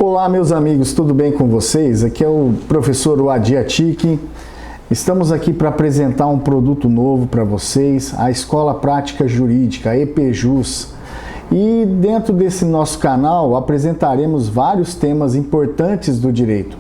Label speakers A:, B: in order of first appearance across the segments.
A: Olá, meus amigos, tudo bem com vocês? Aqui é o professor Wadi Atiki. Estamos aqui para apresentar um produto novo para vocês, a Escola Prática Jurídica, a EPJus. E dentro desse nosso canal apresentaremos vários temas importantes do direito.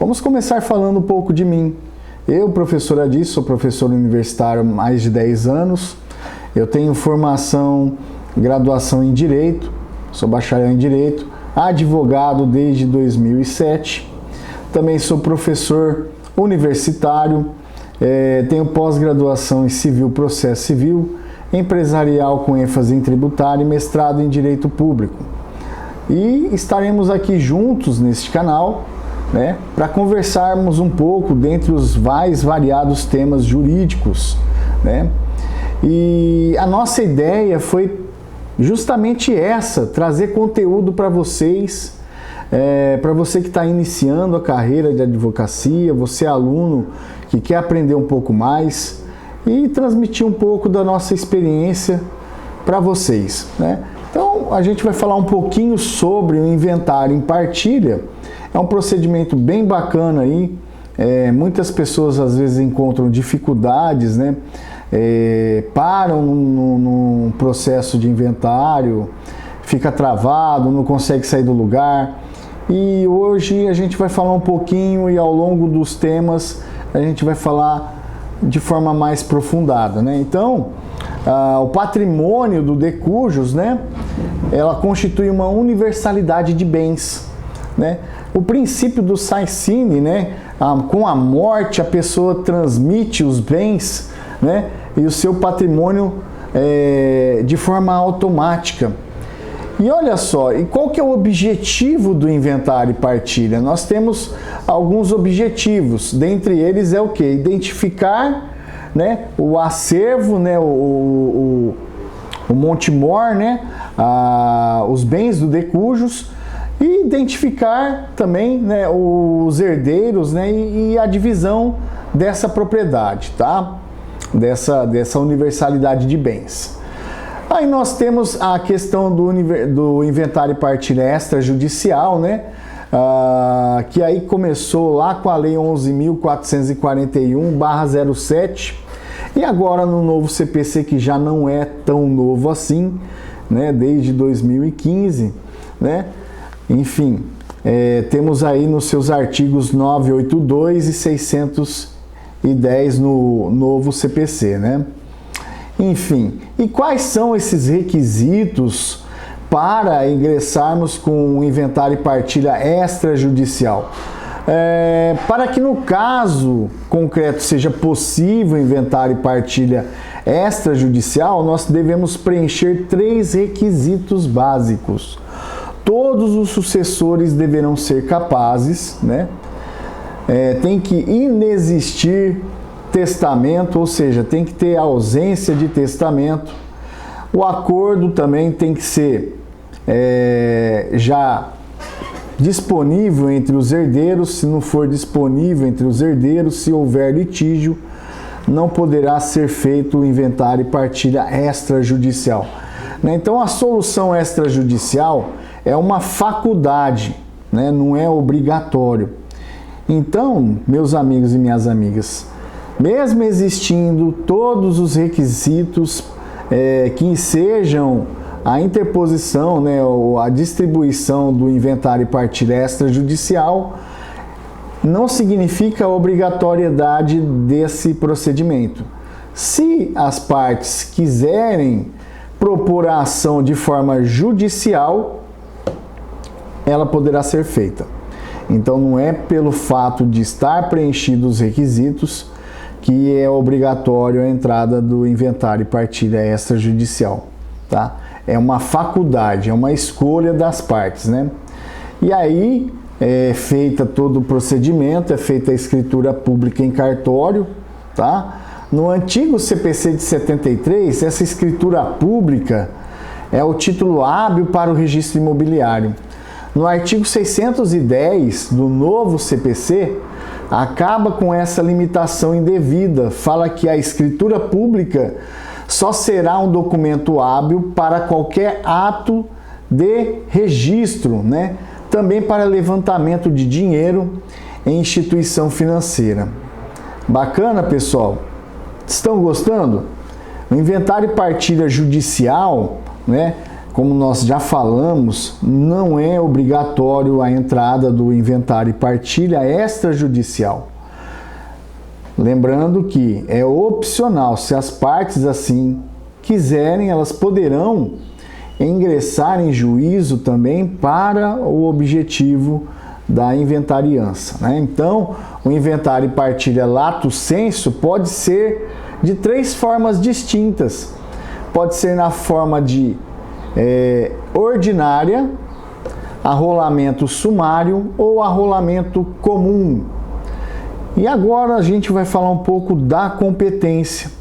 A: Vamos começar falando um pouco de mim. Eu, professor Adi, sou professor universitário há mais de 10 anos. Eu tenho formação, graduação em Direito, sou bacharel em Direito, advogado desde 2007. Também sou professor universitário, tenho pós-graduação em Civil Processo Civil, empresarial com ênfase em tributário e mestrado em Direito Público. E estaremos aqui juntos neste canal, para conversarmos um pouco dentre os mais variados temas jurídicos, E a nossa ideia foi justamente essa, trazer conteúdo para vocês, para você que está iniciando a carreira de advocacia, você aluno que quer aprender um pouco mais e transmitir um pouco da nossa experiência para vocês, Então, a gente vai falar um pouquinho sobre o inventário em partilha. É um procedimento bem bacana aí, muitas pessoas às vezes encontram dificuldades, param num processo de inventário, fica travado, não consegue sair do lugar. E hoje a gente vai falar um pouquinho e ao longo dos temas a gente vai falar de forma mais aprofundada, Então, o patrimônio do Decujus, ela constitui uma universalidade de bens, O princípio do Saicine, com a morte a pessoa transmite os bens, e o seu patrimônio de forma automática. E olha só, e qual que é o objetivo do inventário e partilha? Nós temos alguns objetivos, dentre eles é o que? Identificar o acervo, o Montemor, os bens do Decujus, e identificar também os herdeiros e a divisão dessa propriedade, tá? Dessa universalidade de bens. Aí nós temos a questão do inventário e partilha extrajudicial, que aí começou lá com a Lei 11.441/07 e agora no novo CPC, que já não é tão novo assim, desde 2015, Enfim, temos aí nos seus artigos 982 e 610 no novo CPC, Enfim, e quais são esses requisitos para ingressarmos com o inventário e partilha extrajudicial? Para que no caso concreto seja possível inventário e partilha extrajudicial, nós devemos preencher 3 requisitos básicos. Todos os sucessores deverão ser capazes, tem que inexistir testamento, ou seja, tem que ter ausência de testamento. O acordo também tem que ser já disponível entre os herdeiros. Se não for disponível entre os herdeiros, se houver litígio, não poderá ser feito o inventário e partilha extrajudicial. Então, a solução extrajudicial é uma faculdade, não é obrigatório. Então, meus amigos e minhas amigas, mesmo existindo todos os requisitos que sejam a interposição, ou a distribuição do inventário e partilha extrajudicial, não significa a obrigatoriedade desse procedimento. Se as partes quiserem propor a ação de forma judicial, ela poderá ser feita. Então, não é pelo fato de estar preenchidos os requisitos que é obrigatório a entrada do inventário e partilha extrajudicial, tá? É uma faculdade, é uma escolha das partes, E aí, é feita todo o procedimento, é feita a escritura pública em cartório, tá? No antigo CPC de 73, essa escritura pública é o título hábil para o registro imobiliário. No artigo 610 do novo CPC, acaba com essa limitação indevida, fala que a escritura pública só será um documento hábil para qualquer ato de registro, também para levantamento de dinheiro em instituição financeira. Bacana, pessoal? Estão gostando? O inventário e partilha judicial, né, como nós já falamos, não é obrigatório a entrada do inventário e partilha extrajudicial. Lembrando que é opcional, se as partes assim quiserem, elas poderão ingressar em juízo também para o objetivo da inventariança, né? Então, o inventário e partilha lato sensu pode ser de 3 formas distintas. Pode ser na forma de ordinária, arrolamento sumário ou arrolamento comum. E agora a gente vai falar um pouco da competência,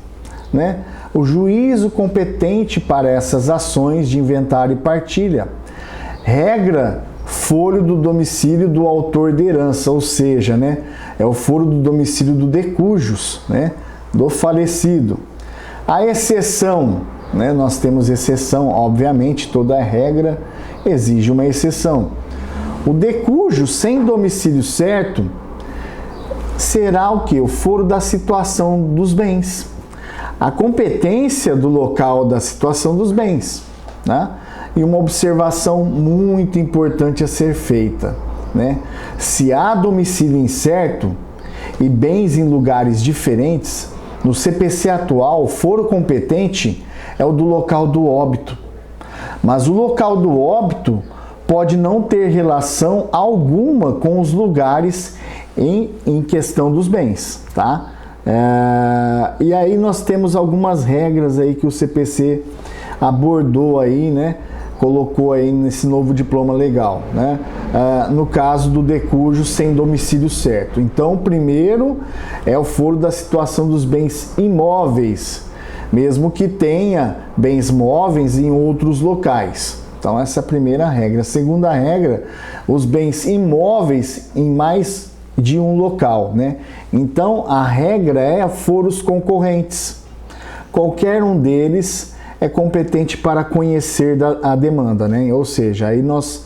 A: né? O juízo competente para essas ações de inventário e partilha regra foro do domicílio do autor de herança, ou seja, né, é o foro do domicílio do decujus, né, do falecido. A exceção, né, nós temos exceção, obviamente, toda regra exige uma exceção. O decujus sem domicílio certo será o que? O foro da situação dos bens. A competência do local da situação dos bens, né? E uma observação muito importante a ser feita, né? Se há domicílio incerto e bens em lugares diferentes, no CPC atual, o foro competente é o do local do óbito. Mas o local do óbito pode não ter relação alguma com os lugares em questão dos bens, tá? E aí nós temos algumas regras aí que o CPC abordou aí, né? Colocou aí nesse novo diploma legal, né? No caso do decujus sem domicílio certo. Então, o primeiro é o foro da situação dos bens imóveis, mesmo que tenha bens móveis em outros locais. Então, essa é a primeira regra. A segunda regra, os bens imóveis em mais de um local, né? Então, a regra é foros concorrentes. Qualquer um deles é competente para conhecer a demanda, né? Ou seja, aí nós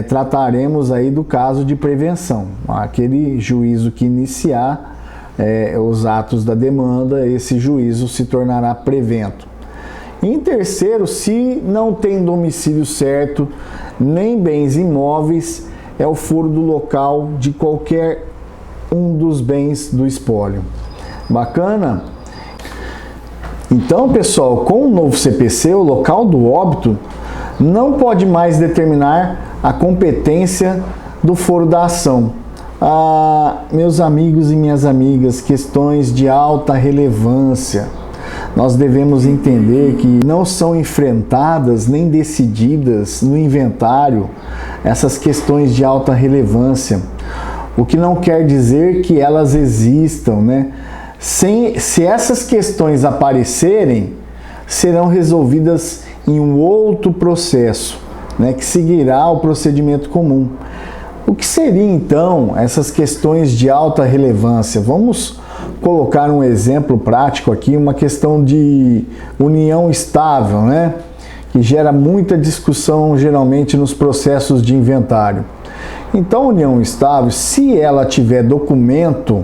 A: trataremos aí do caso de prevenção. Aquele juízo que iniciar os atos da demanda, esse juízo se tornará prevento. Em terceiro, se não tem domicílio certo, nem bens imóveis, é o foro do local de qualquer um dos bens do espólio. Bacana? Então, pessoal, com o novo CPC, o local do óbito não pode mais determinar a competência do foro da ação. Meus amigos e minhas amigas, questões de alta relevância. Nós devemos entender que não são enfrentadas nem decididas no inventário essas questões de alta relevância, o que não quer dizer que elas existam, né? Se essas questões aparecerem, serão resolvidas em um outro processo, né, que seguirá o procedimento comum. O que seriam então essas questões de alta relevância? Vamos colocar um exemplo prático aqui, uma questão de união estável, né? Que gera muita discussão geralmente nos processos de inventário. Então, união estável, se ela tiver documento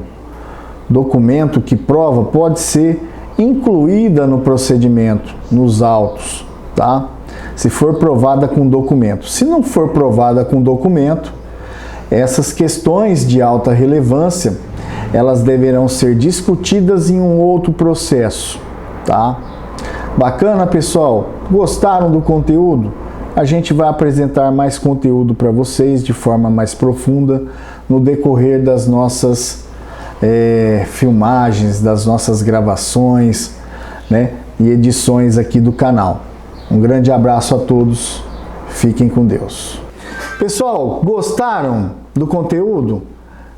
A: que prova, pode ser incluída no procedimento, nos autos, tá? Se for provada com documento. Se não for provada com documento, essas questões de alta relevância, elas deverão ser discutidas em um outro processo, tá? Bacana, pessoal? Gostaram do conteúdo? A gente vai apresentar mais conteúdo para vocês de forma mais profunda no decorrer das nossas filmagens, das nossas gravações, né, e edições aqui do canal. Um grande abraço a todos, fiquem com Deus. Pessoal, gostaram do conteúdo?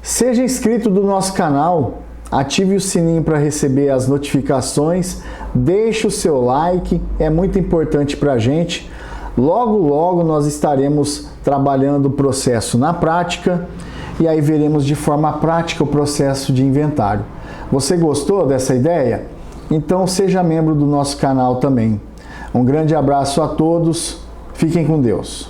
A: Seja inscrito do nosso canal, ative o sininho para receber as notificações, deixe o seu like, é muito importante para a gente. Logo, logo nós estaremos trabalhando o processo na prática e aí veremos de forma prática o processo de inventário. Você gostou dessa ideia? Então seja membro do nosso canal também. Um grande abraço a todos, fiquem com Deus.